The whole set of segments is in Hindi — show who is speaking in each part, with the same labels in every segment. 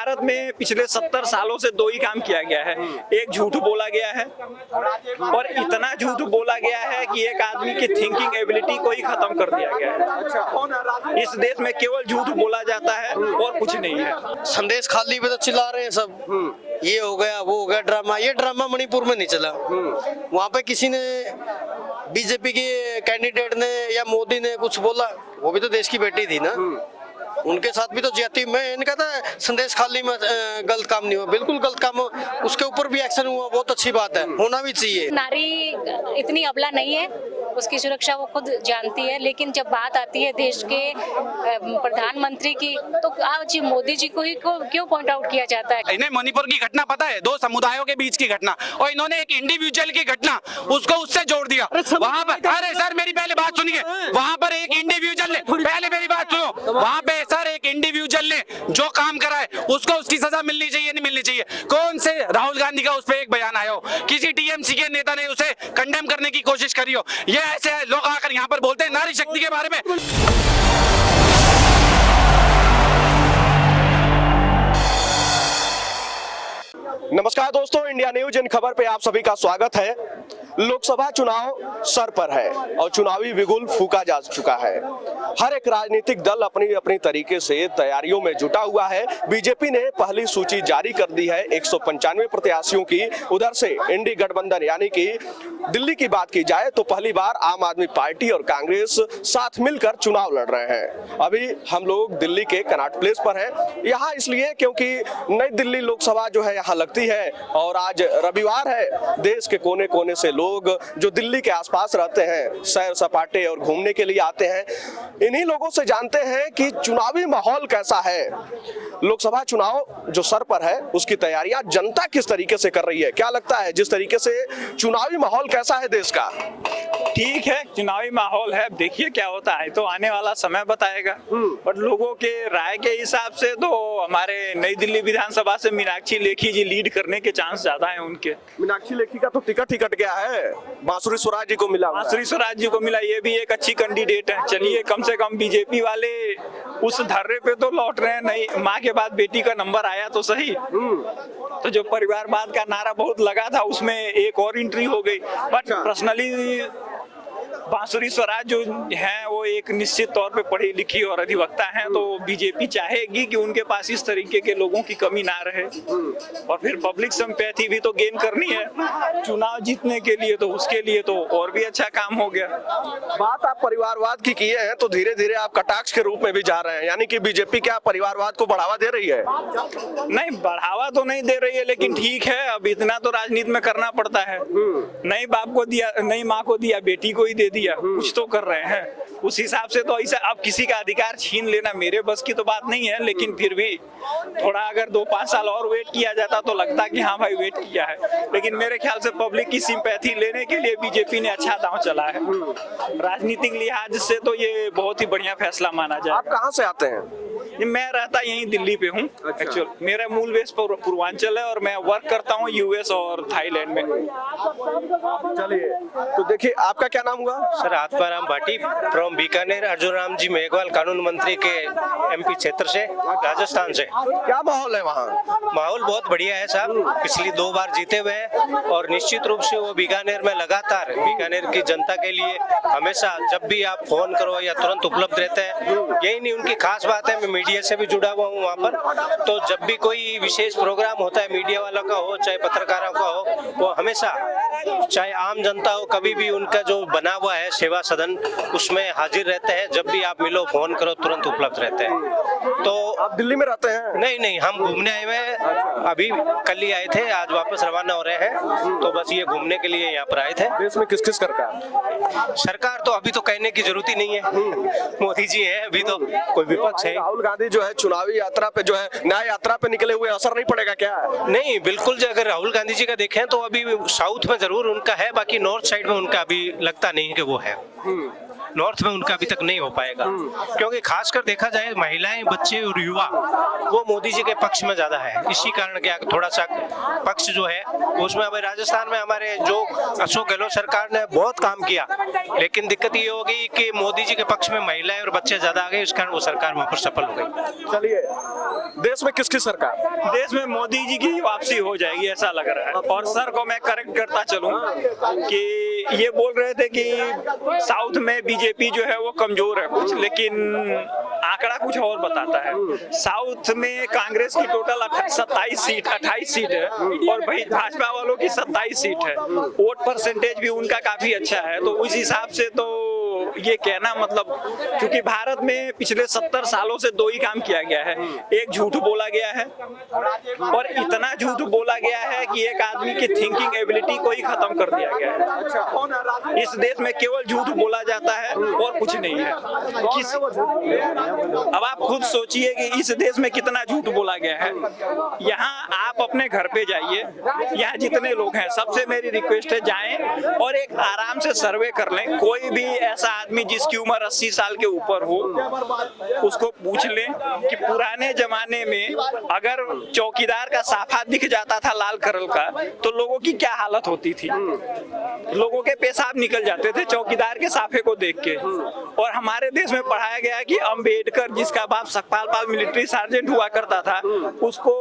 Speaker 1: भारत में पिछले 70 सालों से दो ही काम किया गया है। एक झूठ बोला गया है और इतना झूठ बोला गया है कि एक आदमी की थिंकिंग एबिलिटी को ही खत्म कर दिया गया है। इस देश में केवल झूठ बोला जाता है और कुछ नहीं है।
Speaker 2: संदेश खाली पे तो चिल्ला रहे हैं सब, ये हो गया वो हो गया ड्रामा। ये ड्रामा मणिपुर में नहीं चला। वहाँ पे किसी ने बीजेपी के कैंडिडेट ने या मोदी ने कुछ बोला, वो भी तो देश की बेटी थी ना, उनके साथ भी तो ज्यादती। मैं इनका था संदेश खाली में गलत काम नहीं हुआ, बिल्कुल गलत काम हो, उसके ऊपर भी एक्शन हुआ, बहुत अच्छी बात है, होना भी चाहिए।
Speaker 3: नारी इतनी अबला नहीं है, उसकी सुरक्षा वो खुद जानती है, लेकिन जब बात आती है देश के प्रधानमंत्री की, तो आज मोदी जी को ही क्यों पॉइंट आउट किया जाता है?
Speaker 4: इन्हें मणिपुर की घटना पता है, दो समुदायों के बीच की घटना, और इन्होंने एक इंडिविजुअल की घटना उसको उससे जोड़ दिया। वहाँ पर अरे सर मेरी पहले बात सुनिए, वहाँ पर एक इंडिविजुअल ने, पहले मेरी बात सुनो, वहाँ पे सर एक इंडिविजुअल ने जो काम करा है उसको उसकी सजा मिलनी चाहिए, नहीं मिलनी चाहिए। कौन से राहुल गांधी का उस पर एक बयान आया हो, किसी टीएमसी के नेता ने उसे कंडेम करने की कोशिश करी हो? ये ऐसे लोग आकर यहाँ पर बोलते हैं नारी शक्ति के बारे में।
Speaker 5: नमस्कार दोस्तों, इंडिया न्यूज इन खबर पे आप सभी का स्वागत है। लोकसभा चुनाव सर पर है और चुनावी बिगुल फूका जा चुका है। हर एक राजनीतिक दल अपनी अपनी तरीके से तैयारियों में जुटा हुआ है। बीजेपी ने पहली सूची जारी कर दी है 195 प्रत्याशियों की। उधर से इंडी गठबंधन यानी कि दिल्ली की बात की जाए तो पहली बार आम आदमी पार्टी और कांग्रेस साथ मिलकर चुनाव लड़ रहे हैं। अभी हम लोग दिल्ली के कनॉट प्लेस पर हैं। यहाँ इसलिए क्योंकि नई दिल्ली लोकसभा जो है यहाँ लगती है और आज रविवार है। देश के कोने कोने से लोग जो दिल्ली के आसपास रहते हैं सैर सपाटे और घूमने के लिए आते हैं। इन्हीं लोगों से जानते हैं कि चुनावी माहौल कैसा है। लोकसभा चुनाव जो सर पर है उसकी तैयारियां जनता किस तरीके से कर रही है, क्या लगता है जिस तरीके से चुनावी माहौल कैसा है देश का?
Speaker 1: ठीक है, चुनावी माहौल है, देखिए क्या होता है तो आने वाला समय बताएगा। बट लोगों के राय के हिसाब से तो हमारे नई दिल्ली विधानसभा से मीनाक्षी लेखी जी लीड करने के चांस ज्यादा हैं उनके।
Speaker 5: मीनाक्षी लेखी का तो टिकट ही कट गया है, बांसुरी स्वराज जी को मिला।
Speaker 1: बांसुरी स्वराज जी को मिला, ये भी एक अच्छी कैंडिडेट है। चलिए कम से कम बीजेपी वाले उस धर्रे पे तो लौट रहे हैं। नहीं, माँ के बाद बेटी का नंबर आया तो सही। तो जो परिवारवाद का नारा बहुत लगा था उसमें एक और एंट्री हो गई। बट पर्सनली बांसुरी स्वराज जो हैं वो एक निश्चित तौर पे पढ़ी लिखी और अधिवक्ता हैं, तो बीजेपी चाहेगी कि उनके पास इस तरीके के लोगों की कमी ना रहे। और फिर पब्लिक सिंपैथी भी तो गेन करनी है चुनाव जीतने के लिए, तो उसके लिए तो और भी अच्छा काम हो गया।
Speaker 5: बात आप परिवारवाद की किए हैं तो धीरे धीरे आप कटाक्ष के रूप में भी जा रहे हैं, यानी कि बीजेपी क्या परिवारवाद को बढ़ावा दे रही है?
Speaker 1: नहीं, बढ़ावा तो नहीं दे रही है, लेकिन ठीक है, अब इतना तो राजनीति में करना पड़ता है। नई बाप को दिया, नई माँ को दिया, बेटी को ही दे दिया, कुछ तो कर रहे हैं। उस हिसाब से तो ऐसा अब किसी का अधिकार छीन लेना मेरे बस की तो बात नहीं है, लेकिन फिर भी थोड़ा अगर 2-5 साल और वेट किया जाता तो लगता कि हाँ भाई वेट किया है। लेकिन मेरे ख्याल से पब्लिक की सिंपैथी लेने के लिए बीजेपी ने अच्छा दांव चला है। राजनीतिक लिहाज से तो ये बहुत ही बढ़िया फैसला माना जाए।
Speaker 5: आप कहाँ से आते हैं?
Speaker 1: मैं रहता यहीं दिल्ली पे हूँ। एक्चुअल मेरा मूल बेस पूर्वांचल है और मैं वर्क करता हूँ यूएस और थाईलैंड में।
Speaker 5: चलिए, तो देखिए आपका क्या नाम हुआ?
Speaker 2: सर आत्माराम भाटी फ्रॉम बीकानेर, अर्जुन राम जी मेघवाल कानून मंत्री के एमपी क्षेत्र से, राजस्थान से।
Speaker 5: क्या माहौल है वहाँ?
Speaker 2: माहौल बहुत बढ़िया है साहब, पिछली 2 बार जीते हुए हैं और निश्चित रूप से वो बीकानेर में लगातार बीकानेर की जनता के लिए हमेशा जब भी आप फोन करो या तुरंत उपलब्ध रहते हैं। यही नहीं उनकी खास बात है, मैं मीडिया से भी जुड़ा हुआ हूँ वहाँ पर, तो जब भी कोई विशेष प्रोग्राम होता है मीडिया वालों का हो चाहे पत्रकारों का हो, वो हमेशा चाहे आम जनता हो कभी भी उनका जो बना हुआ है सेवा सदन उसमें हाजिर रहते हैं। जब भी आप मिलो फोन करो तुरंत उपलब्ध रहते हैं। तो
Speaker 5: आप दिल्ली में रहते हैं?
Speaker 2: नहीं, हम घूमने आए हुए हैं, अभी कल ही आए थे, आज वापस रवाना हो रहे हैं, तो बस ये घूमने के लिए यहाँ पर आए थे।
Speaker 5: देश में किस किस
Speaker 2: सरकार तो अभी तो कहने की जरूरत ही नहीं है, मोदी जी है अभी तो, कोई विपक्ष है।
Speaker 5: राहुल गांधी जो है चुनावी यात्रा पे जो है न्याय यात्रा पे निकले हुए, असर नहीं पड़ेगा क्या?
Speaker 2: नहीं, बिल्कुल जो अगर राहुल गांधी जी का देखें तो अभी साउथ में जरूर उनका है, बाकी नॉर्थ साइड में उनका अभी लगता नहीं कि वो है। नॉर्थ में उनका अभी तक नहीं हो पाएगा, क्योंकि खासकर देखा जाए महिलाएं, बच्चे और युवा वो मोदी जी के पक्ष में ज्यादा है। इसी कारण क्या थोड़ा सा पक्ष जो है उसमें, अभी राजस्थान में हमारे जो अशोक गहलोत सरकार ने बहुत काम किया, लेकिन दिक्कत ये होगी कि मोदी जी के पक्ष में महिलाएं और बच्चे ज्यादा आ गए, इस कारण वो सरकार वहाँ पर सफल हो गई।
Speaker 5: चलिए, देश में किसकी सरकार?
Speaker 1: देश में मोदी जी की वापसी हो जाएगी ऐसा लग रहा है। और सर को मैं करेक्ट करता चलूं कि ये बोल रहे थे कि साउथ में बीजेपी जो है वो कमजोर है कुछ, लेकिन आंकड़ा कुछ और बताता है। साउथ में कांग्रेस की टोटल 28 सीट है और भाई भाजपा वालों की 27 सीट है। वोट परसेंटेज भी उनका काफी अच्छा है। तो उस हिसाब से तो ये कहना मतलब, क्योंकि भारत में पिछले 70 सालों से दो ही काम किया गया है। एक झूठ बोला गया है और इतना झूठ बोला गया है कि एक आदमी की थिंकिंग एबिलिटी को ही खत्म कर दिया गया है। इस देश में केवल झूठ बोला जाता है और कुछ नहीं है। अब आप खुद सोचिए कि इस देश में कितना झूठ बोला गया है। यहाँ आप अपने घर पे जाइए, यहाँ जितने लोग हैं सबसे मेरी रिक्वेस्ट है जाएं और एक आराम से सर्वे कर लें। कोई भी ऐसा आदमी जिसकी उम्र 80 साल के ऊपर हो उसको पूछ लें कि पुराने जमाने में अगर चौकीदार का साफा दिख जाता था लाल कलर का तो लोगों की क्या हालत होती थी। लोगों के पेशाब निकल जाते थे चौकीदार के साफे को देख के। और हमारे देश में पढ़ाया गया है कि अंबेडकर जिसका बाप सखपाल पाल मिलिट्री सार्जेंट हुआ करता था उसको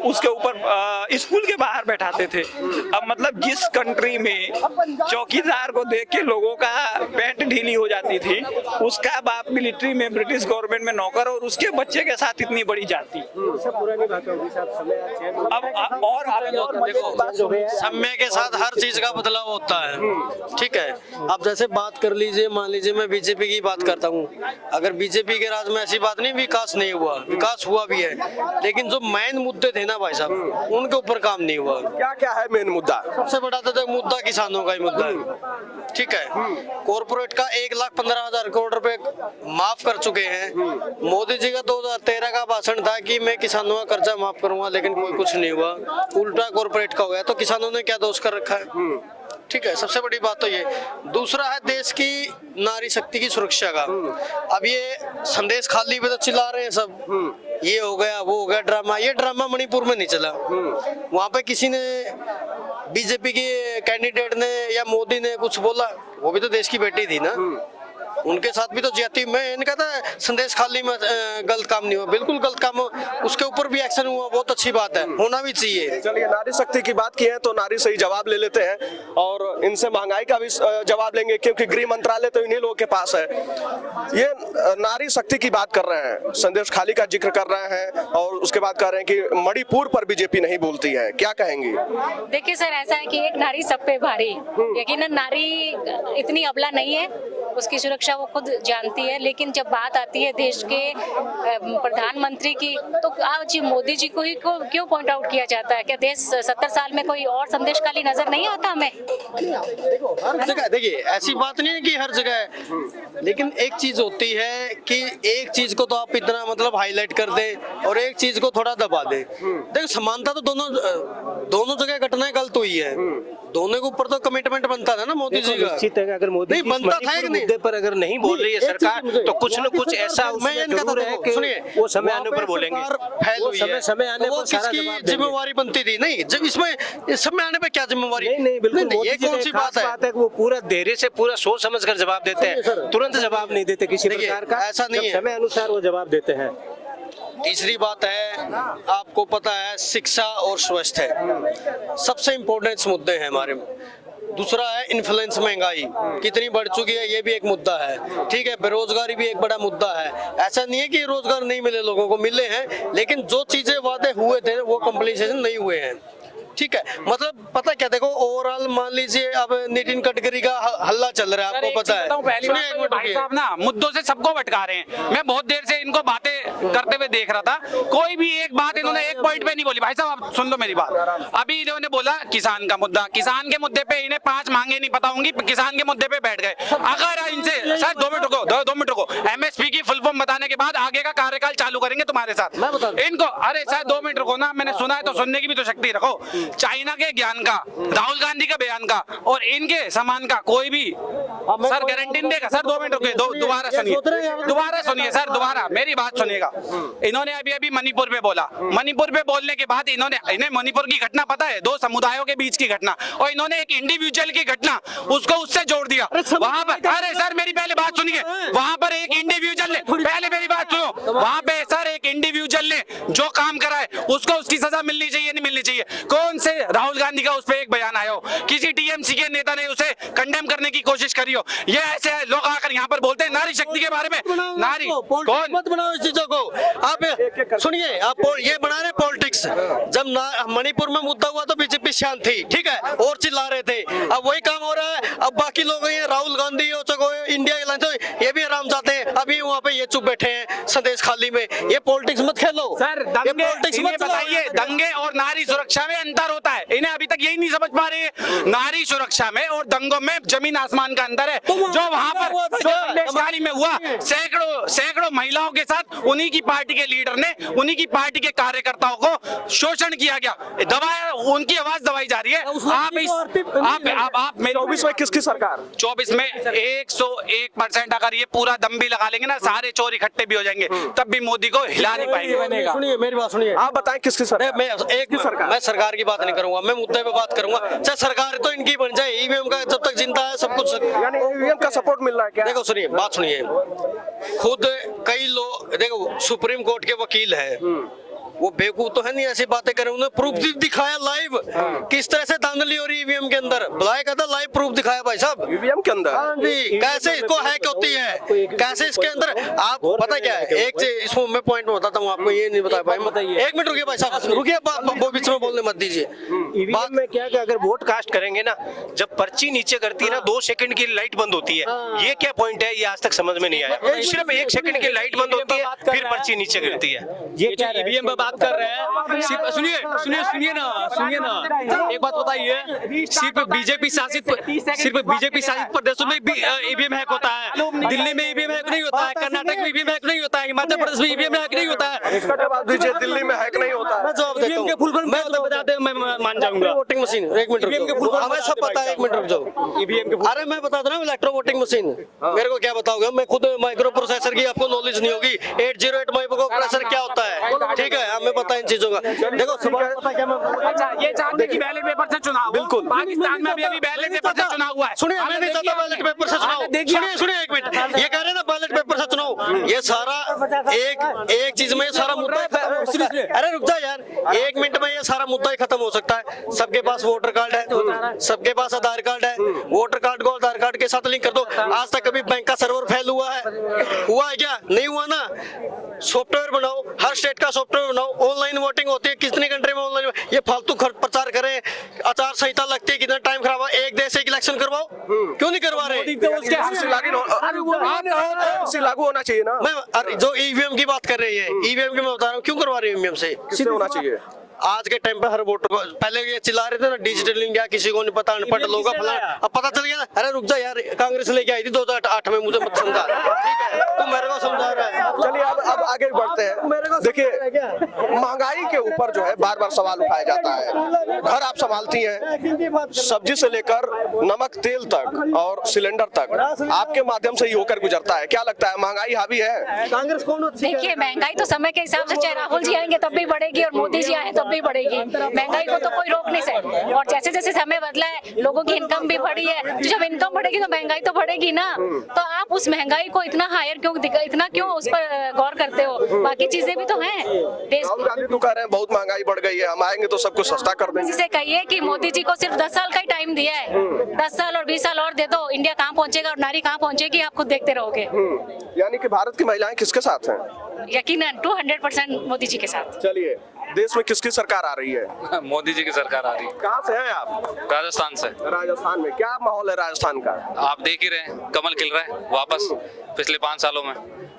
Speaker 1: उसके ऊपर स्कूल के बाहर बैठाते थे। अब मतलब जिस कंट्री में चौकीदार को देख के लोगों का पैंट ढीली हो जाती थी, उसका बाप मिलिट्री में ब्रिटिश गवर्नमेंट में नौकर और उसके बच्चे के साथ इतनी बड़ी जाति। अब और
Speaker 6: समय के साथ हर चीज का बदलाव होता है, ठीक है। अब जैसे बात कर लीजिए, मान लीजिए मैं बीजेपी की बात करता हूँ। अगर बीजेपी के राज में ऐसी बात नहीं विकास नहीं हुआ, विकास हुआ भी है, लेकिन जो मेन मुद्दे थे ना भाई साहब उनके ऊपर काम नहीं हुआ।
Speaker 5: क्या क्या है मेन मुद्दा?
Speaker 6: सबसे बड़ा तो मुद्दा किसानों का ही मुद्दा है, ठीक है। कॉर्पोरेट का 1,15,000 करोड़ रुपए माफ कर चुके हैं। मोदी जी का 2013 का भाषण था कि मैं किसानों का कर्जा माफ करूंगा, लेकिन कोई कुछ नहीं हुआ, उल्टा कॉर्पोरेट का हो गया। तो किसानों ने क्या दोष कर रखा है, ठीक है। सबसे बड़ी बात तो ये। दूसरा है देश की नारी शक्ति की सुरक्षा का। अब ये संदेश खाली पे तो चिल्ला रहे हैं सब, ये हो गया वो हो गया ड्रामा। ये ड्रामा मणिपुर में नहीं चला। वहाँ पे किसी ने बीजेपी के कैंडिडेट ने या मोदी ने कुछ बोला, वो भी तो देश की बेटी थी ना, उनके साथ भी तो ज्यादा। मैं इनका था संदेश खाली में गलत काम नहीं हुआ, बिल्कुल गलत काम हो, उसके ऊपर भी एक्शन हुआ, बहुत अच्छी बात है, होना भी चाहिए।
Speaker 5: चलिए नारी शक्ति की बात की है तो नारी से ही जवाब ले लेते हैं और इनसे महंगाई का भी जवाब लेंगे, क्योंकि गृह मंत्रालय तो इन्हीं लोगों के पास है। ये नारी शक्ति की बात कर रहे हैं, संदेश खाली का जिक्र कर रहे हैं और उसके बाद कह रहे हैं कि मणिपुर पर बीजेपी नहीं बोलती है, क्या कहेंगी?
Speaker 3: देखिए सर, ऐसा है कि एक नारी सब पे भारी। यकीनन नारी इतनी अबला नहीं है, उसकी सुरक्षा वो खुद जानती है। लेकिन जब बात आती है देश के प्रधानमंत्री की, तो आज मोदी जी को ही क्यों पॉइंट आउट किया जाता है? क्या देश 70 साल में कोई और संदेश खाली नजर नहीं आता हमें?
Speaker 6: हर जगह देखिए, ऐसी बात नहीं है कि हर जगह है, लेकिन एक चीज होती है कि एक चीज को तो आप इतना मतलब हाईलाइट कर दे और एक चीज को थोड़ा दबा दे। देखो समानता तो दोनों जगह घटनाएं गलत हुई है, दोनों के ऊपर तो कमिटमेंट बनता था ना मोदी जी का।
Speaker 2: निश्चित है कि अगर मोदी
Speaker 6: नहीं बनता था कि नहीं,
Speaker 2: मुद्दे पर अगर नहीं बोल रही है सरकार तो कुछ न कुछ ऐसा उसमें जरूर है कि वो समय आने पर बोलेंगे।
Speaker 6: फैल हुई है,
Speaker 2: समय आने
Speaker 6: तो वो
Speaker 2: पर सारा
Speaker 6: किसकी
Speaker 2: जवाब देंगे।
Speaker 6: जिम्मेवारी बनती थी? नहीं, जब इसमें समय आने पे क्या जिम्मेवारी?
Speaker 2: नहीं बिल्कुल, मोदी
Speaker 6: ये
Speaker 2: जी
Speaker 6: कौन
Speaker 2: ने
Speaker 6: सी
Speaker 2: खास
Speaker 6: बात है?
Speaker 2: कि वो पूरा धैर्य से पूरा सोच समझ कर जवाब देते हैं, तुरंत जवाब नहीं देते किसी
Speaker 6: देखिए,
Speaker 2: प्रकार का।
Speaker 6: ऐसा नहीं
Speaker 2: जब
Speaker 6: है।
Speaker 2: समय अनुसार वो जवाब देते हैं।
Speaker 6: तीसरी बात है, आपको पता है शिक्षा और स्वास्थ्य सबसे इम्पोर्टेंट मुद्दे हैं हमारे में। दूसरा है इन्फ्लुएंस, महंगाई कितनी बढ़ चुकी है, ये भी एक मुद्दा है, ठीक है। बेरोजगारी भी एक बड़ा मुद्दा है। ऐसा नहीं है कि रोजगार नहीं मिले, लोगों को मिले हैं, लेकिन जो चीजें वादे हुए थे वो कंप्लीशन नहीं हुए हैं, ठीक है। मतलब पता क्या, देखो ओवरऑल मान लीजिए अब नितिन गडकरी का हल्ला चल रहा है, आपको पता है। सुनिए एक मिनट
Speaker 4: भाई
Speaker 6: रुकिए।
Speaker 4: साहब ना मुद्दों से सबको भटका रहे हैं। मैं बहुत देर से इनको बातें करते हुए देख रहा था, कोई भी एक बात इन्होंने एक पॉइंट पे नहीं बोली। भाई साहब आप सुन लो मेरी बात। अभी इन्होंने बोला किसान का मुद्दा, किसान के मुद्दे पे इन्हें 5 मांगे नहीं पता होंगी, किसान के मुद्दे पे बैठ गए। अगर इनसे सर 2 मिनट रुको, 2 मिनट रुको, एमएसपी की फुल फॉर्म बताने के बाद आगे का कार्यकाल चालू करेंगे तुम्हारे साथ। इनको अरे सर 2 मिनट रुको ना, मैंने सुना है तो सुनने की भी तो शक्ति रखो। चाइना के ज्ञान का, राहुल गांधी का बयान का और इनके सामान का कोई भी सर गारंटी नहीं देगा। सर 2 मिनट रुकिए, दोबारा सुनिए सर, दोबारा मेरी बात सुनिएगा। इन्होंने अभी मणिपुर पे बोला, मणिपुर पे बोलने के बाद इन्हें मणिपुर की घटना पता है, 2 समुदायों के बीच की घटना, और इन्होंने एक इंडिविजुअल की घटना उसको उससे जोड़ दिया। वहां पर अरे सर मेरी पहले बात सुनिए, वहां पर एक इंडिविजुअल ने, पहले मेरी बात सुनो, वहां पे सर एक इंडिविजुअल ने जो काम करा है उसको उसकी सजा मिलनी चाहिए, नहीं मिलनी चाहिए। कौन से राहुल गांधी का उस पर एक बयान आया हो, किसी टीएमसी के नेता ने उसे कंडेम करने की कोशिश करी हो? ये ऐसे लोग आकर यहाँ पर बोलते हैं नारी शक्ति के बारे में। नारी कौन
Speaker 6: मत बनाओ इस चीजों को। आप सुनिए, आप ये बना रहे पॉलिटिक्स। जब मणिपुर में मुद्दा हुआ तो बीजेपी शांत थी, ठीक है, और चिल्ला रहे थे। अब वही काम हो रहा है। अब बाकी लोग ये राहुल गांधी इंडिया के लाइन ये भी आराम चाहते हैं। अभी वहाँ पे ये चुप बैठे हैं संदेश खाली में। ये पॉलिटिक्स मत खेलो
Speaker 4: सर।
Speaker 6: ये पॉलिटिक्स
Speaker 4: इन्हें
Speaker 6: मत
Speaker 4: बताइए, दंगे और नारी सुरक्षा में अंतर होता है। इन्हें अभी तक यही नहीं समझ पा रहे हैं। नारी सुरक्षा में और दंगों में जमीन आसमान का अंतर है। जो वहाँ पर संदेशखाली में हुआ, सैकड़ों महिलाओं के साथ उन्हीं की पार्टी के लीडर ने, उन्हीं की पार्टी के कार्यकर्ताओं को शोषण किया गया, दबाया, उनकी आवाज दबाई जा रही है। आप
Speaker 5: 24 में किसकी सरकार?
Speaker 4: 24 में 101% अगर ये पूरा दम भी लगा लेंगे ना, सारे चोर इकट्ठे भी हो जाएंगे, तब भी मोदी को हिला नहीं पाएंगे।
Speaker 6: सुनिए मेरी बात सुनिए।
Speaker 5: आप बताएं किसकी सरकार?
Speaker 6: मैं सरकार की बात नहीं करूंगा, मैं मुद्दे पे बात करूंगा। चाहे सरकार तो इनकी बन जाए, ईवीएम का जब तक जिंदा है सब कुछ।
Speaker 5: यानी ईवीएम का सपोर्ट मिल रहा है क्या?
Speaker 6: देखो सुनिए, बात सुनिए। खुद कई लोग, देखो सुप्रीम कोर्ट के वकील है, वो बेवकूफ तो है नहीं, ऐसी बातें करें। उन्होंने प्रूफ दिखाया लाइव किस तरह से धांधली हो रही है ईवीएम के अंदर। बुलाया कहता लाइव प्रूफ दिखाया भाई साहब
Speaker 5: ईवीएम के अंदर।
Speaker 6: हाँ जी, कैसे इसको हैक होती है, कैसे इसके अंदर। आप पता क्या है, एक चीज इसको मैं पॉइंट में बताता हूँ आपको, ये नहीं बताया भाई। एक मिनट रुकिए भाई साहब, रुकिए, वो बीच में बोलने मत दीजिए।
Speaker 2: बात में क्या कि अगर वोट कास्ट करेंगे ना, जब पर्ची नीचे करती है ना, 2 सेकंड की लाइट बंद होती है। ये क्या पॉइंट है, ये आज तक समझ में नहीं आया। सिर्फ 1 सेकंड की लाइट बंद होती है, फिर पर्ची नीचे गिरती है।
Speaker 1: ये क्या ईवीएम पे बात कर रहे हैं? सुनिए एक बात बताइए, सिर्फ बीजेपी शासित प्रदेशों में ईवीएम हैक होता है। दिल्ली में ईवीएम हैक नहीं होता है, कर्नाटक में ईवीएम हैक नहीं होता है, हिमाचल प्रदेश में ईवीएम हैक नहीं होता है।
Speaker 5: इसका जवाब दीजिए, दिल्ली में हैक नहीं होता है।
Speaker 6: मैं जवाब देता हूं।
Speaker 1: के फुल फॉर्म मैं बताते मैं मान जाऊंगा।
Speaker 6: वोटिंग मशीन, एक मिनट रुक जाओ, हमें सब पता है, एक मिनट रुक जाओ।
Speaker 1: ईवीएम के
Speaker 6: अरे मैं बता दूं ना, इलेक्ट्रो वोटिंग मशीन मेरे को क्या बताओगे, मैं खुद माइक्रो प्रोसेसर की आपको नॉलेज नहीं होगी। 808 माइक्रो प्रोसेसर क्या होता है, ठीक है, हमें पता है इन चीजों का। देखो
Speaker 4: अच्छा, ये जानते कि बैलेट पेपर से चुनाव,
Speaker 5: बिल्कुल
Speaker 4: पाकिस्तान में भी अभी बैलेट पेपर से चुनाव हुआ है।
Speaker 6: सुनिए, मैं नहीं चाहता बैलेट पेपर से चुनाव। सुनिए एक मिनट, ये कह रहे हैं ना बैलेट पेपर से चुनाव, ये सारा एक चीज में सारा मुद्दा। अरे रुक जा यार, 1 मिनट में ये सारा मुद्दा ही खत्म हो सकता है। सबके पास वोटर कार्ड है, सबके पास आधार कार्ड है, वोटर कार्ड को आधार कार्ड के साथ लिंक कर दो। आज तक कभी बैंक का सर्वर फेल हुआ है क्या? नहीं हुआ ना। सॉफ्टवेयर बनाओ, हर स्टेट का सॉफ्टवेयर बनाओ, ऑनलाइन वोटिंग होती है कितनी कंट्री में ऑनलाइन। ये फालतू प्रचार करें, आचार संहिता लगती है, कितना टाइम खराब है। एक देश एक इलेक्शन करवाओ, क्यों नहीं करवा रहे?
Speaker 5: लागू होना चाहिए ना।
Speaker 6: मैं जो ईवीएम की बात कर रही है, ईवीएम की मैं बता रहा हूँ क्यों करवा रही है ईवीएम से।
Speaker 5: किससे होना चाहिए?
Speaker 6: आज के टाइम पे हर वोटर को, पहले ये चिल्ला रहे थे ना डिजिटल इंडिया, किसी को नहीं पता, अनपढ़ लोग अब पता चल गया ना। अरे रुक जा यार, कांग्रेस लेके आई थी 2008 में, मुझे मत समझा, ठीक है, तू मेरे को समझा रहा है।
Speaker 5: चलिए अब आगे बढ़ते हैं। देखिए, महंगाई के ऊपर जो है बार बार सवाल उठाया जाता है। घर आप संभालती हैं, सब्जी से लेकर नमक तेल तक और सिलेंडर तक आपके माध्यम से ही होकर गुजरता है। क्या लगता है, महंगाई हावी है?
Speaker 6: कांग्रेस कौन?
Speaker 3: देखिए, महंगाई तो समय के हिसाब से चाहे राहुल जी आएंगे तब भी बढ़ेगी और मोदी जी आए तब भी बढ़ेगी। महंगाई को तो कोई रोक नहीं सकता। और जैसे जैसे समय बदला है, लोगों की इनकम भी बढ़ी है, तो जब इनकम बढ़ेगी तो महंगाई तो बढ़ेगी ना। तो आप उस महंगाई को इतना हायर क्यों उस पर गौर करते हो? बाकी चीजें भी तो हैं देश।
Speaker 5: राहुल गांधी तो कह रहे हैं बहुत महंगाई बढ़ गई है, हम आएंगे तो सब कुछ सस्ता कर देंगे।
Speaker 3: जिसे कहिए कि मोदी जी को सिर्फ 10 साल का ही टाइम दिया है, 10 साल और 20 साल और दे दो, इंडिया कहाँ पहुंचेगा और नारी कहाँ पहुंचेगी आप खुद देखते रहोगे।
Speaker 5: यानी कि भारत की महिलाएं किसके साथ हैं?
Speaker 3: यकीनन 200% मोदी जी के साथ।
Speaker 5: चलिए, देश में किसकी सरकार आ रही है?
Speaker 7: मोदी जी की सरकार आ रही है।
Speaker 5: कहाँ से हैं आप?
Speaker 7: राजस्थान से।
Speaker 5: राजस्थान में क्या माहौल है राजस्थान का?
Speaker 7: आप देख ही रहे हैं, कमल खिल रहा है वापस पिछले 5 सालों में,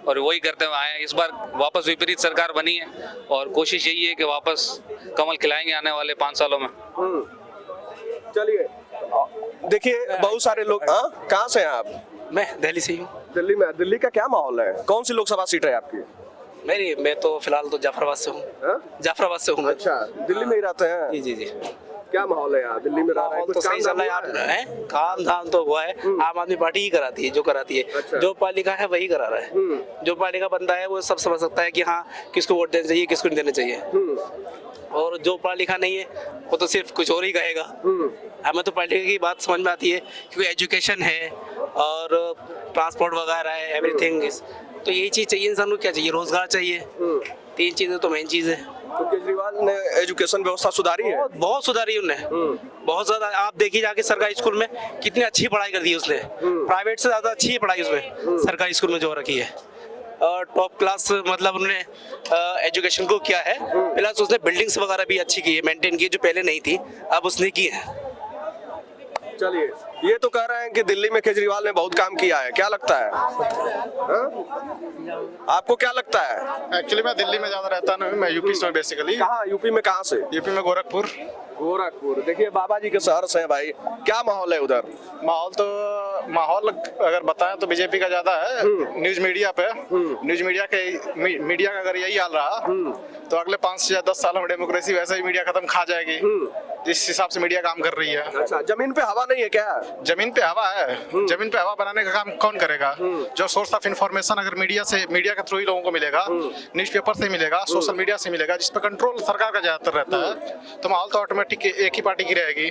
Speaker 7: और वही करते हुए आए हैं। इस बार वापस विपरीत सरकार बनी है और कोशिश यही है कि वापस कमल खिलाएंगे आने वाले 5 सालों में।
Speaker 5: चलिए, देखिए बहुत सारे लोग। कहाँ से हैं आप?
Speaker 8: मैं दिल्ली से ही हूँ।
Speaker 5: दिल्ली में। दिल्ली का क्या माहौल है? कौन सी लोकसभा सीट है आपकी?
Speaker 8: मैं तो फिलहाल तो जाफराबाद से हूँ। जाफराबाद से हूँ।
Speaker 5: अच्छा, दिल्ली में ही रहते हैं?
Speaker 8: जी जी जी।
Speaker 5: क्या माहौल है यहाँ दिल्ली में? रह रहे हैं,
Speaker 8: तो सही चल रहा है यार, काम धाम तो हुआ है। आम आदमी पार्टी ही कराती है, जो कराती है।
Speaker 5: अच्छा।
Speaker 8: जो पालिका है वही करा रहा है। जो पालिका बंदा है वो सब समझ सकता है कि हाँ किसको वोट देना चाहिए, किसको नहीं देना चाहिए। और जो पढ़ा लिखा नहीं है वो तो सिर्फ कुछ और ही कहेगा। हमें तो पढ़ लिखे की बात समझ में आती है, क्योंकि एजुकेशन है और ट्रांसपोर्ट वगैरह है, एवरीथिंग इज। तो यही चीज चाहिए इंसान को। क्या चाहिए? रोजगार चाहिए। तीन चीजें तो मेन चीज है।
Speaker 5: तो केजरीवाल ने एजुकेशन व्यवस्था सुधारी है।
Speaker 8: बहुत सुधारी उनने, बहुत ज्यादा। आप देखिए जाके सरकारी स्कूल में कितनी अच्छी पढ़ाई कर दी है उसने, प्राइवेट से ज्यादा अच्छी पढ़ाई उसमें सरकारी स्कूल में जो रखी है। और टॉप क्लास मतलब उन्होंने एजुकेशन को किया है, प्लस उसने बिल्डिंग्स वगैरह भी अच्छी की है, मेंटेन की है, जो पहले नहीं थी अब उसने की है।
Speaker 5: चलिए, ये तो कह रहे हैं कि दिल्ली में केजरीवाल ने बहुत काम किया है, क्या लगता है? आपको क्या लगता है?
Speaker 9: एक्चुअली मैं दिल्ली में ज्यादा रहता नहीं, मैं यूपी से हूँ बेसिकली।
Speaker 5: कहाँ यूपी में, कहाँ से?
Speaker 9: यूपी में गोरखपुर।
Speaker 5: गोरखपुर। देखिए बाबा जी के शहर से हैं भाई, क्या माहौल है उधर?
Speaker 9: माहौल अगर बताएं तो बीजेपी का ज्यादा है। न्यूज मीडिया पे, न्यूज मीडिया का अगर यही हाल रहा तो अगले 5 या 10 सालों में डेमोक्रेसी वैसे ही मीडिया खत्म खा जाएगी, जिस हिसाब से मीडिया काम कर रही है।
Speaker 5: अच्छा, जमीन पे हवा नहीं है क्या?
Speaker 9: जमीन पे हवा है, जमीन पे हवा बनाने का काम कौन करेगा? जो सोर्स ऑफ इंफॉर्मेशन अगर मीडिया के थ्रू ही लोगों को मिलेगा, न्यूज़पेपर से मिलेगा, सोशल मीडिया से मिलेगा, जिस पर कंट्रोल सरकार का ज्यादातर रहता है, तो माहौल तो ऑटोमेटिक एक ही पार्टी की रहेगी।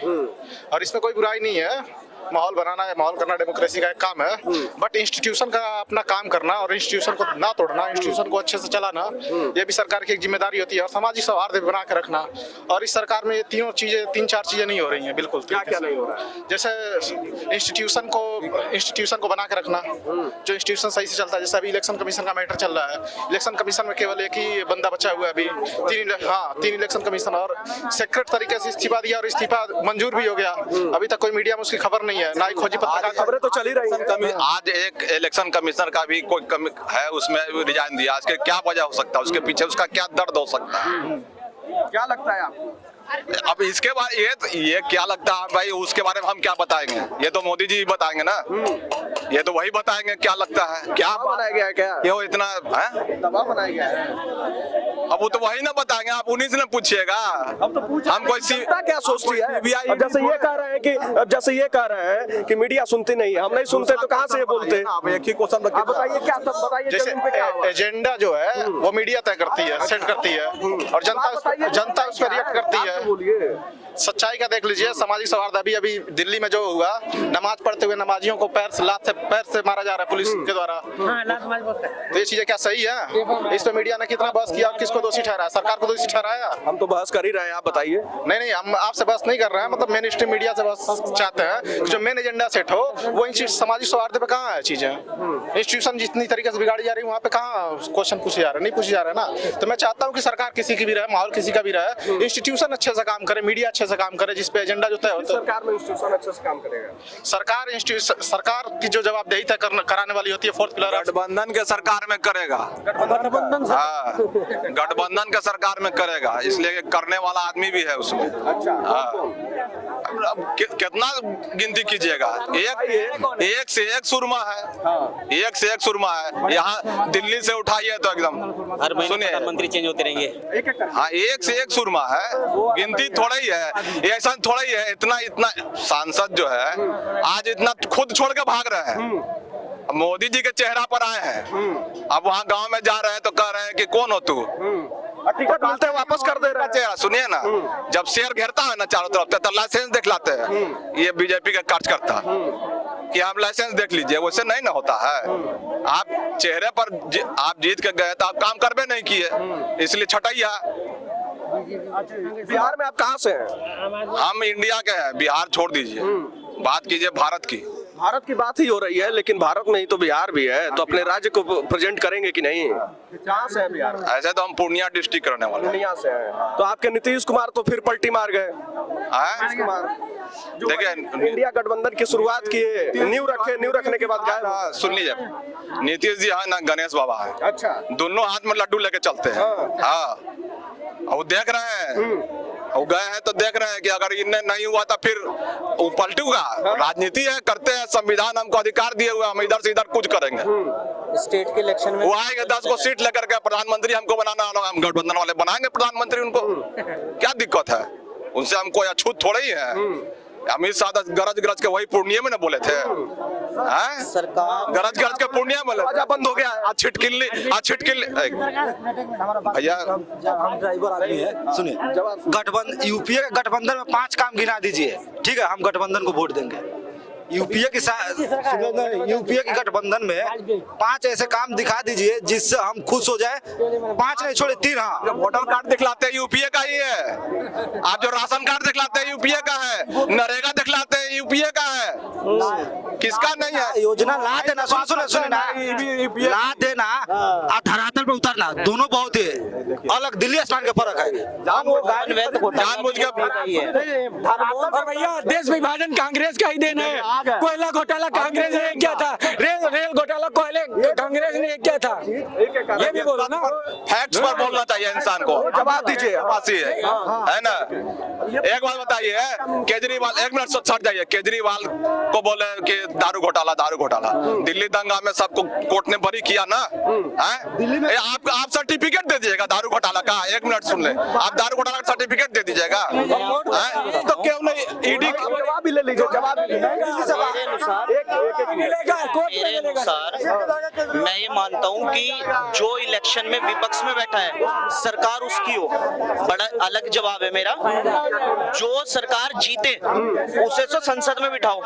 Speaker 9: और इसमें कोई बुराई नहीं है, माहौल बनाना है, माहौल करना डेमोक्रेसी का एक काम है। बट इंस्टीट्यूशन का अपना काम करना और इंस्टीट्यूशन को ना तोड़ना, इंस्टीट्यूशन को अच्छे से चलाना, ये भी सरकार की एक जिम्मेदारी होती है। और सामाजिक सौहार्द बना के रखना। और इस सरकार में ये 3-4 चीजें नहीं हो रही हैं बिल्कुल।
Speaker 5: क्या नहीं हो रहा है?
Speaker 9: जैसे इंस्टीट्यूशन को बना के रखना, जो इंस्टीट्यूशन सही से चलता है। जैसे अभी इलेक्शन कमीशन का मैटर चल रहा है, इलेक्शन कमीशन में केवल एक ही बंदा बचा हुआ है अभी। 3 इलेक्शन कमीशन, और सेक्रेट तरीके से इस्तीफा दिया और इस्तीफा मंजूर भी हो गया। अभी तक कोई मीडिया में उसकी खबर नहीं है, ना ही खोजी पत्रकार।
Speaker 5: खबरें तो चली रही हैं।
Speaker 10: आज एक इलेक्शन कमिश्नर का भी कोई कमी है, उसमें रिजाइन दिया। आज के क्या वजह हो सकता है, उसके पीछे उसका क्या दर्द हो सकता है?
Speaker 5: क्या लगता है आपको?
Speaker 10: अब इसके बारे ये क्या लगता है भाई, उसके बारे में हम क्या बताएंगे? ये तो मोदी जी बताएंगे ना, ये तो वही बताएंगे क्या लगता है। क्या
Speaker 5: बनाया गया है? क्या
Speaker 10: ये इतना है
Speaker 5: दबाव बनाया गया है?
Speaker 10: अब वो तो वही ना बताएंगे, आप उन्हीं से ना पूछिएगा।
Speaker 5: अब तो पूछ,
Speaker 10: हम कोई
Speaker 5: क्या सोचती है? अब जैसे ये कह रहे हैं कि मीडिया सुनती नहीं है, हम नहीं सुनते तो कहाँ से ये बोलते?
Speaker 10: आप एक ही क्वेश्चन
Speaker 5: आप बताइए, क्या सब बताइए।
Speaker 9: जैसे
Speaker 5: जमीन पे क्या हुआ?
Speaker 9: एजेंडा जो है वो मीडिया तय करती है, सेट करती है, और जनता उस पर रिएक्ट करती है।
Speaker 5: बोलिए,
Speaker 9: सच्चाई का देख लीजिए, सामाजिक सौहार्द। अभी दिल्ली में जो हुआ, नमाज पढ़ते हुए नमाजियों को पैर से मारा जा रहा है पुलिस के द्वारा। तो ये चीजें क्या सही है? इस पे मीडिया ने कितना बहस किया और किसको दोषी ठहराया? सरकार को दोषी ठहराया।
Speaker 5: हम तो बहस कर ही रहे हैं, आप बताइए।
Speaker 9: नहीं, हम आपसे बहस नहीं कर रहे हैं, मतलब मेन स्ट्रीम मीडिया से बस चाहते हैं जो मेन एजेंडा सेट हो वो इन सामाजिक सौहार्द पे कहाँ है चीजें? इंस्टीट्यूशन जितनी तरीके से बिगाड़ी जा रही है वहाँ पे कहाँ क्वेश्चन पूछे जा रहे हैं? नहीं पूछे जा रहे ना। तो मैं चाहता हूँ कि सरकार किसी की भी रहे, माहौल किसी का भी रहे, इंस्टीट्यूशन अच्छे से काम करे, मीडिया अच्छे से काम करे, जिस पे एजेंडा जो तय होता है।
Speaker 5: सरकार में इंस्टीट्यूशन अच्छे से काम करेगा।
Speaker 9: सरकार की जो जवाबदेही तय कराने वाली होती है, 4th पिलर।
Speaker 10: गठबंधन के सरकार में करेगा, गठबंधन के सरकार में करेगा, इसलिए करने वाला आदमी भी है उसमें। अब कितना गिनती कीजिएगा, एक से एक सुरमा है, एक से एक सुरमा है। यहाँ दिल्ली से उठाइए तो एकदम सुनिए,
Speaker 11: प्रधानमंत्री चेंज होते रहेंगे।
Speaker 10: हाँ, एक से एक सुरमा है, गिनती थोड़ा ही है, ऐसा थोड़ा ही है। इतना सांसद जो है आज इतना खुद छोड़ के भाग रहे हैं, मोदी जी के चेहरा पर आए हैं। अब वहाँ गांव में जा रहे हैं तो कह रहे हैं कि कौन हो तू,
Speaker 5: टिकट मिलते हैं वापस कर दे रहे हैं।
Speaker 10: चेहरा सुनिए ना, जब शेर घेरता है ना चारों तरफ तो लाइसेंस दिखलाते हैं। ये बीजेपी का कार्य करता कि आप लाइसेंस देख लीजिए, वैसे नहीं ना होता है। आप चेहरे पर आप जीत के गए तो आप काम करबे नहीं किए, इसलिए छटैया।
Speaker 5: बिहार में आप कहाँ से हैं?
Speaker 10: हम इंडिया के हैं, बिहार छोड़ दीजिए, बात कीजिए भारत की।
Speaker 5: भारत की बात ही हो रही है, लेकिन भारत में ही तो बिहार भी है, तो अपने राज्य को प्रेजेंट करेंगे कि नहीं? कहाँ से है बिहार?
Speaker 10: ऐसे तो हम पूर्णिया डिस्ट्रिक्ट करने वाले हैं।
Speaker 5: पूर्णिया से हैं। तो आपके नीतीश कुमार तो फिर पलटी मार गए। देखिए, इंडिया गठबंधन की शुरुआत किए, नींव रखने के बाद गायब।
Speaker 10: सुन लीजिए, नीतीश जी है ना गणेश बाबा है।
Speaker 5: अच्छा,
Speaker 10: दोनों हाथ में लड्डू लेके चलते हैं। हाँ, और देख रहे हैं, और गए हैं तो देख रहे हैं कि अगर इन्हें नहीं हुआ तो फिर वो पलटूगा। राजनीति है, करते हैं, संविधान हमको अधिकार दिए हुए, हम इधर से इधर कुछ करेंगे।
Speaker 11: स्टेट के इलेक्शन में
Speaker 10: वो आएंगे 10 को सीट लेकर के, प्रधानमंत्री हमको बनाना, हम गठबंधन वाले बनाएंगे प्रधानमंत्री उनको। क्या दिक्कत है? उनसे हमको अछूत थोड़ा ही है। अमित शाह गरज के वही पूर्णिया में ना बोले थे,
Speaker 11: सरकार
Speaker 10: गरज के पूर्णिया में
Speaker 5: बंद हो गया है।
Speaker 10: आज छिटकिल्ली भैया,
Speaker 11: हम ड्राइवर आदमी है। सुनिए,
Speaker 12: गठबंधन, यूपीए के गठबंधन में 5 काम गिना दीजिए, ठीक है, हम गठबंधन को वोट देंगे।
Speaker 11: यूपीए के गठबंधन में 5 ऐसे काम दिखा दीजिए जिससे हम खुश हो जाए। 5 नहीं छोड़े 3। हाँ,
Speaker 10: जो वोटर कार्ड दिखलाते हैं यूपीए का ही है। आप जो राशन कार्ड दिखलाते हैं यूपीए का है, नरेगा दिखलाते हैं यूपीए का है, किसका नहीं है?
Speaker 11: योजना ला देना, सुने ना, ला देना और धरातल पे उतरना, दोनों बहुत ही अलग दिल्ली स्थान का फर्क है।
Speaker 10: जानबूझ के
Speaker 1: भैया देश विभाजन कांग्रेस का ही देना है। कोयला घोटाला कांग्रेस ने किया था, रेल घोटाला कोयले कांग्रेस ने किया था, ये भी बोलो ना।
Speaker 10: फैक्ट्स पर बोलना चाहिए इंसान को। जवाब दीजिए, बासी है ना। एक बात बताइए, केजरीवाल, 1 मिनट सट जाइए, केजरीवाल को बोले कि दारू घोटाला, दिल्ली दंगा में सबको कोर्ट ने बरी किया ना। आप सर्टिफिकेट दे दीजिएगा दारू घोटाला का। 1 मिनट सुन ले, आप दारू घोटाला का सर्टिफिकेट दे दीजिएगा। तो क्यों नहीं ईडी
Speaker 5: जवाब भी ले लीजिए, जवाब
Speaker 11: मेरे अनुसार मैं ये मानता हूँ कि जो इलेक्शन में विपक्ष में बैठा है सरकार उसकी हो, बड़ा अलग जवाब है मेरा। जो सरकार जीते उसे तो संसद में बिठाओ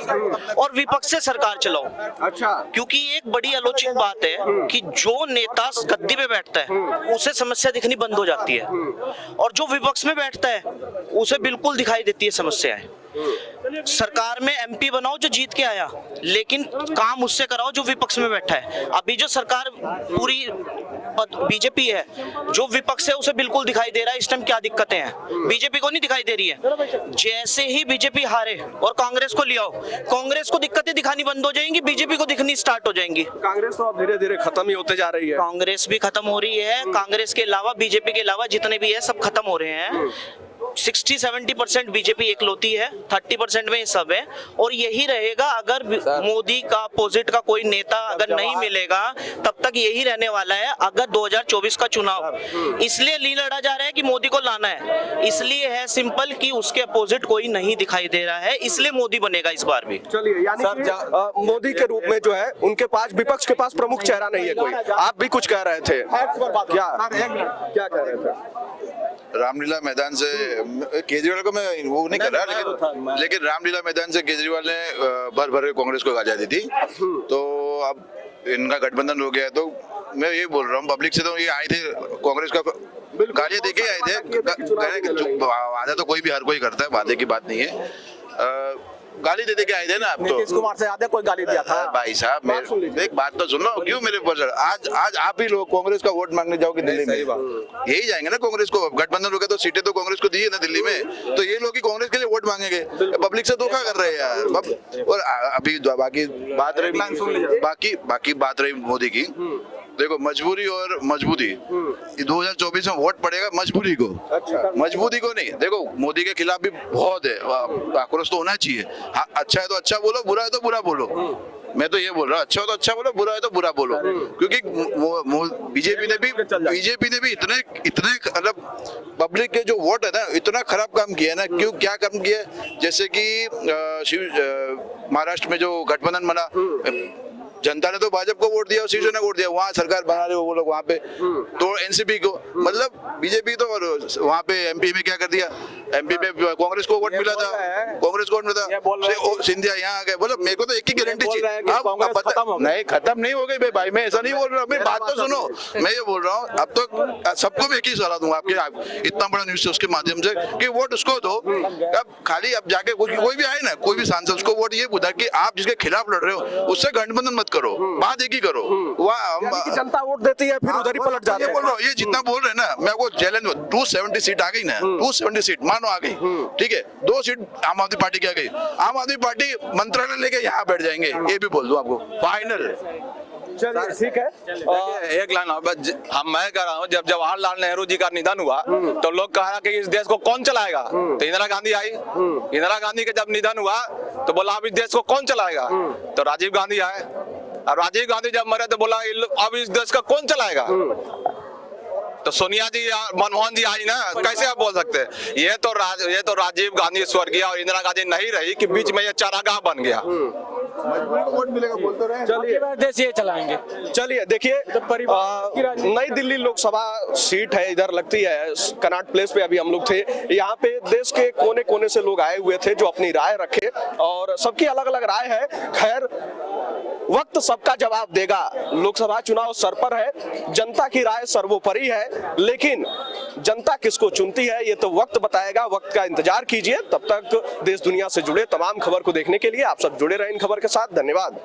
Speaker 11: और विपक्ष से सरकार चलाओ।
Speaker 5: अच्छा,
Speaker 11: क्योंकि एक बड़ी आलोचित बात है कि जो नेता गद्दी पे बैठता है उसे समस्या दिखनी बंद हो जाती है और जो विपक्ष में बैठता है उसे बिल्कुल दिखाई देती है समस्याएं। सरकार में एमपी बनाओ जो जीत के आया, लेकिन काम उससे कराओ जो विपक्ष में बैठा है। अभी जो सरकार पूरी बीजेपी है, जो विपक्ष है उसे बिल्कुल दिखाई दे रहा है इस टाइम क्या दिक्कतें हैं, बीजेपी को नहीं दिखाई दे रही है। जैसे ही बीजेपी हारे और कांग्रेस को ले आओ, कांग्रेस को दिक्कतें दिखानी बंद हो जाएंगी, बीजेपी को दिखनी स्टार्ट हो जाएंगी।
Speaker 5: कांग्रेस तो अब धीरे धीरे खत्म ही होते जा रही है।
Speaker 11: कांग्रेस भी खत्म हो रही है, कांग्रेस के अलावा बीजेपी के अलावा जितने भी है सब खत्म हो रहे हैं। 60-70% बीजेपी एकलौती है, 30% में ये सब है और यही रहेगा। अगर मोदी का अपोजिट का कोई नेता अगर नहीं मिलेगा तब तक यही रहने वाला है। अगर 2024 का चुनाव इसलिए नहीं लड़ा जा रहा है कि मोदी को लाना है, इसलिए है सिंपल कि उसके अपोजिट कोई नहीं दिखाई दे रहा है, इसलिए मोदी बनेगा इस बार भी।
Speaker 5: चलिए, यानी कि मोदी के रूप में जो है उनके पास, विपक्ष के पास प्रमुख चेहरा नहीं है कोई। आप भी कुछ कह रहे थे, क्या कह रहे थे?
Speaker 12: रामलीला मैदान से केजरीवाल को मैं वो नहीं कर रहा, लेकिन रामलीला मैदान से केजरीवाल ने भर भर के कांग्रेस को गालियां दी थी। तो अब इनका गठबंधन हो गया, तो मैं ये बोल रहा हूँ पब्लिक से, तो ये आए थे कांग्रेस का गालियां देके आए थे। वादा तो कोई भी हर कोई करता है, वादे की बात नहीं है। गाली दे के आए थे ना। आप तो
Speaker 5: नीतीश कुमार से ज्यादा कोई गाली दिया था
Speaker 12: भाई साहब। एक बात तो सुन लो, क्यों मेरे ऊपर आज आप ही लोग कांग्रेस का वोट मांगने जाओगे दिल्ली में, यही जाएंगे ना कांग्रेस को। गठबंधन हो गया तो सीटें तो कांग्रेस को दी है ना दिल्ली में, तो ये लोग ही कांग्रेस के लिए वोट मांगेंगे। पब्लिक से धोखा कर रहे हैं यार। और अभी बाकी बात रही मोदी की, देखो मजबूरी और मजबूती, 2024 में वोट पड़ेगा मजबूरी को। अच्छा। मजबूती को नहीं। देखो मोदी के खिलाफ भी बहुत है, आक्रोश तो होना चाहिए। हाँ, अच्छा है तो अच्छा बोलो, बुरा है तो बुरा बोलो। मैं तो ये बोल रहा हूँ, अच्छा हो तो अच्छा बोलो, बुरा है तो बुरा बोलो। क्योंकि बीजेपी ने भी इतने मतलब पब्लिक के जो वोट है ना, इतना खराब काम किया है ना। क्यों, क्या काम किया? जैसे कि महाराष्ट्र में जो गठबंधन बना, जनता ने तो भाजपा को वोट दिया और शिवसेना को वोट दिया, वहाँ सरकार बना रहे वो लोग वहाँ पे, तो एनसीपी को, मतलब बीजेपी तो। और वहाँ पे एमपी में क्या कर दिया, एमपी में कांग्रेस को वोट मिला था, सिंधिया यहाँ आ गए। बोलो मेरे को तो एक ही गारंटी चाहिए, नहीं खत्म नहीं हो गई भाई, मैं ऐसा नहीं बोल रहा। मेरी बात तो सुनो, मैं ये बोल रहा हूँ अब तो सबको मैं एक ही सलाह दूंगा आपके इतना बड़ा न्यूज उसके माध्यम से कि वोट उसको दो। अब खाली अब जाके कोई भी आए ना, कोई भी सांसद, उसको वोट ये बुझा कि आप जिसके खिलाफ लड़ रहे हो उससे गठबंधन मत करो, बात एक ही करो।
Speaker 5: जनता वोट देती है फिर उधर ही पलट जाते हैं।
Speaker 12: बोल रहा हूँ, ये जितना बोल रहे हैं ना, मैं वो चैलेंज, 270 सीट आ गई ना, 270 सीट मानो आ गई, ठीक है, 2 सीट आम आदमी पार्टी की आ गई। आम आदमी पार्टी मंत्रालय लेके यहाँ बैठ जाएंगे, ये भी बोल दूं आपको, फाइनल।
Speaker 5: चलिए ठीक है।
Speaker 10: एक लाइन मैं कह रहा हूँ, जब जवाहरलाल नेहरू जी का निधन हुआ तो लोग कह रहा कि इस देश को कौन चलाएगा, तो इंदिरा गांधी आई। इंदिरा गांधी का जब निधन हुआ तो बोला अब इस देश को कौन चलाएगा, तो राजीव गांधी आए। और राजीव गांधी जब मरे तो बोला अब इस देश का कौन चलाएगा, तो सोनिया जी या मनमोहन जी आई ना। कैसे आप बोल सकते हैं? ये तो राजीव गांधी स्वर्गीय और इंदिरा गांधी नहीं रही कि बीच में ये चारागाह बन गया।
Speaker 12: वोट मिलेगा बोलते रहे।
Speaker 5: चलिए
Speaker 8: देश ये चलाएंगे।
Speaker 5: चलिए देखिए, नई दिल्ली लोकसभा सीट है, इधर लगती है कनॉट प्लेस पे अभी हम लोग थे। यहाँ पे देश के कोने कोने से लोग आए हुए थे जो अपनी राय रखे, और सबकी अलग अलग राय है। खैर, वक्त सबका जवाब देगा। लोकसभा चुनाव सर पर है, जनता की राय सर्वोपरि है, लेकिन जनता किसको चुनती है ये तो वक्त बताएगा। वक्त का इंतजार कीजिए। तब तक देश दुनिया से जुड़े तमाम खबर को देखने के लिए आप सब जुड़े रहें इन खबर के साथ। धन्यवाद।